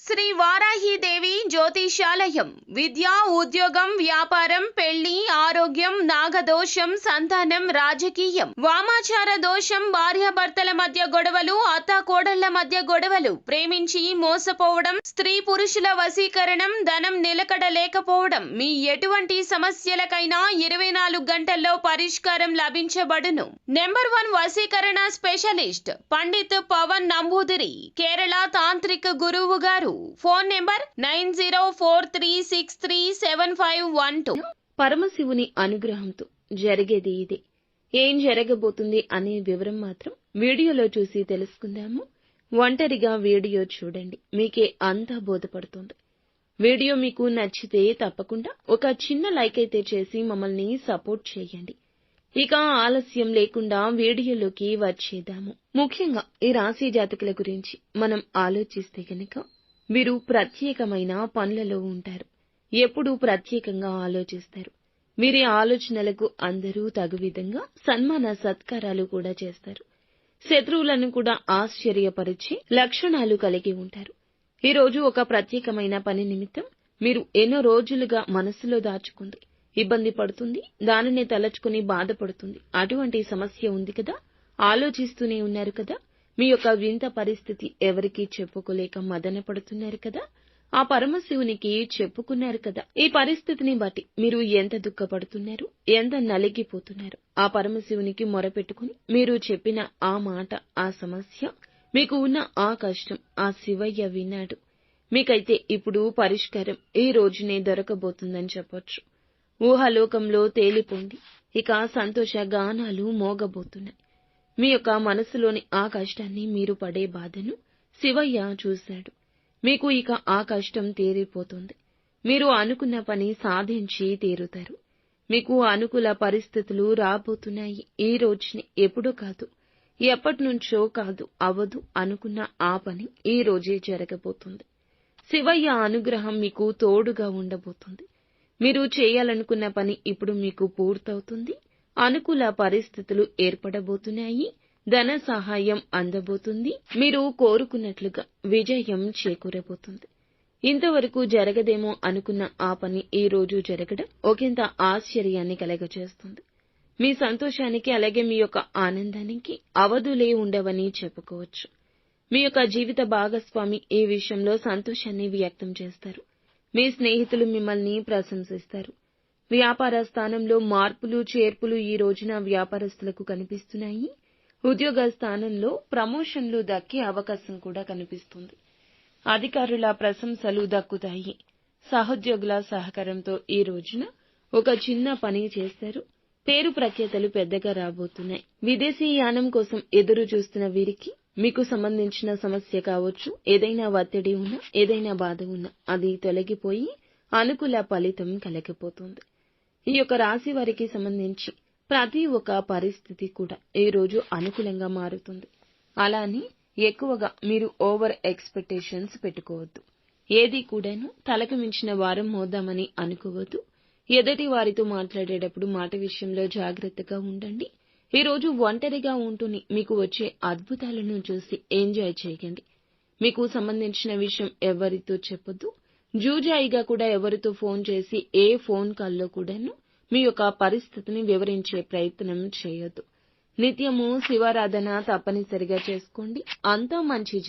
శ్రీ వారాహిదేవి జ్యోతిషాలయం విద్య, ఉద్యోగం, వ్యాపారం, పెళ్లి, ఆరోగ్యం, నాగదోషం, సంతానం, రాజకీయం, వామాచార దోషం, భార్యాభర్తల మధ్య గొడవలు, అత్తాకోడళ్ల మధ్య గొడవలు, ప్రేమించి మోసపోవడం, స్త్రీ పురుషుల వశీకరణం, ధనం నిలకడ లేకపోవడం, మీ ఎటువంటి సమస్యలకైనా 24 గంటల్లో పరిష్కారం లభించబడును. నెంబర్ 1 వశీకరణ స్పెషలిస్ట్ పండిత్ పవన్ నంబూదిరి, కేరళ తాంత్రిక గురువు గారు. Phone number 9043637512. పరమశివుని అనుగ్రహంతో జరిగేది ఇదే. ఏం జరగబోతుంది అనే వివరం మాత్రం వీడియోలో చూసి తెలుసుకుందాము. ఒంటరిగా వీడియో చూడండి, మీకే అంతా బోధపడుతుంది. వీడియో మీకు నచ్చితే తప్పకుండా ఒక చిన్న లైక్ అయితే చేసి మమ్మల్ని సపోర్ట్ చేయండి. ఇక ఆలస్యం లేకుండా వీడియోలోకి వచ్చేద్దాము. ముఖ్యంగా ఈ రాశి జాతకుల గురించి మనం ఆలోచిస్తే గనక వీరు ప్రత్యేకమైన పనులలో ఉంటారు. ఎప్పుడూ ప్రత్యేకంగా ఆలోచిస్తారు. వీరి ఆలోచనలకు అందరూ తగు విధంగా సన్మాన సత్కారాలు కూడా చేస్తారు. శత్రువులను కూడా ఆశ్చర్యపరిచే లక్షణాలు కలిగి ఉంటారు. ఈ రోజు ఒక ప్రత్యేకమైన పని నిమిత్తం మీరు ఎన్నో రోజులుగా మనసులో దాచుకుంది ఇబ్బంది పడుతుంది, దానినే తలచుకుని బాధపడుతుంది. అటువంటి సమస్య ఉంది కదా, ఆలోచిస్తూనే ఉన్నారు కదా, మీ యొక్క వింత పరిస్థితి ఎవరికీ చెప్పుకోలేక మదన పడుతున్నారు కదా, ఆ పరమశివునికి చెప్పుకున్నారు కదా. ఈ పరిస్థితిని బట్టి మీరు ఎంత దుఃఖపడుతున్నారు, ఎంత నలిగిపోతున్నారు. ఆ పరమశివునికి మొరపెట్టుకుని మీరు చెప్పిన ఆ మాట, ఆ సమస్య, మీకు ఉన్న ఆ కష్టం ఆ శివయ్య విన్నాడు. మీకైతే ఇప్పుడు పరిష్కారం ఈ రోజునే దొరకబోతుందని చెప్పొచ్చు. ఊహాలోకంలో తేలిపోండి. ఇక సంతోష గానాలు మోగబోతున్నాయి. మీ యొక్క మనసులోని ఆ కష్టాన్ని, మీరు పడే బాధను శివయ్య చూశాడు. మీకు ఇక ఆ కష్టం తీరిపోతుంది. మీరు అనుకున్న పని సాధించి తీరుతారు. మీకు అనుకూల పరిస్థితులు రాబోతున్నాయి. ఈ రోజునే, ఎప్పుడో కాదు, ఎప్పటినుంచో కాదు, అవదు అనుకున్న ఆ పని ఈ రోజే జరగబోతుంది. శివయ్య అనుగ్రహం మీకు తోడుగా ఉండబోతుంది. మీరు చేయాలనుకున్న పని ఇప్పుడు మీకు పూర్తవుతుంది. అనుకూల పరిస్థితులు ఏర్పడబోతున్నాయి. ధన సహాయం అందబోతుంది. మీరు కోరుకున్నట్లుగా విజయం చేకూరబోతుంది. ఇంతవరకు జరగదేమో అనుకున్న ఆ పని ఈ రోజు జరగడం ఒకంత ఆశ్చర్యాన్ని కలగజేస్తుంది. మీ సంతోషానికి, అలాగే మీ యొక్క ఆనందానికి అవధులే ఉండవని చెప్పుకోవచ్చు. మీ యొక్క జీవిత భాగస్వామి ఈ విషయంలో సంతోషాన్ని వ్యక్తం చేస్తారు. మీ స్నేహితులు మిమ్మల్ని ప్రశంసిస్తారు. వ్యాపార స్థానంలో మార్పులు చేర్పులు ఈ రోజున వ్యాపారస్తులకు కనిపిస్తున్నాయి. ఉద్యోగ స్థానంలో ప్రమోషన్లు దక్కే అవకాశం కూడా కనిపిస్తుంది. అధికారుల ప్రశంసలు దక్కుతాయి. సహోద్యోగుల సహకారంతో ఈ రోజున ఒక చిన్న పని చేస్తారు. పేరు ప్రఖ్యాతలు పెద్దగా రాబోతున్నాయి. విదేశీ యానం కోసం ఎదురు చూస్తున్న వీరికి మీకు సంబంధించిన సమస్య కావచ్చు, ఏదైనా ఒత్తిడి ఉన్నా, ఏదైనా బాధ ఉన్నా అది తొలగిపోయి అనుకూల ఫలితం కలగబోతుంది. ఈ యొక్క రాశి వారికి సంబంధించి ప్రతి ఒక్క పరిస్థితి కూడా ఈ రోజు అనుకూలంగా మారుతుంది. అలానే ఎక్కువగా మీరు ఓవర్ ఎక్స్పెక్టేషన్స్ పెట్టుకోవద్దు. ఏది కూడాను తలకు మించిన వారం మోద్దామని అనుకోవద్దు. ఎదుటి వారితో మాట్లాడేటప్పుడు మాట విషయంలో జాగ్రత్తగా ఉండండి. ఈ రోజు ఒంటరిగా ఉంటూనే మీకు వచ్చే అద్భుతాలను చూసి ఎంజాయ్ చేయండి. మీకు సంబంధించిన విషయం ఎవరితో చెప్పొద్దు. జూజాయిగా కూడా ఎవరితో ఫోన్ చేసి ఏ ఫోన్ కాల్లో కూడాను మీ యొక్క పరిస్థితిని వివరించే ప్రయత్నం చేయొద్దు. నిత్యము శివారాధన తప్పనిసరిగా చేసుకోండి. అంతా మంచి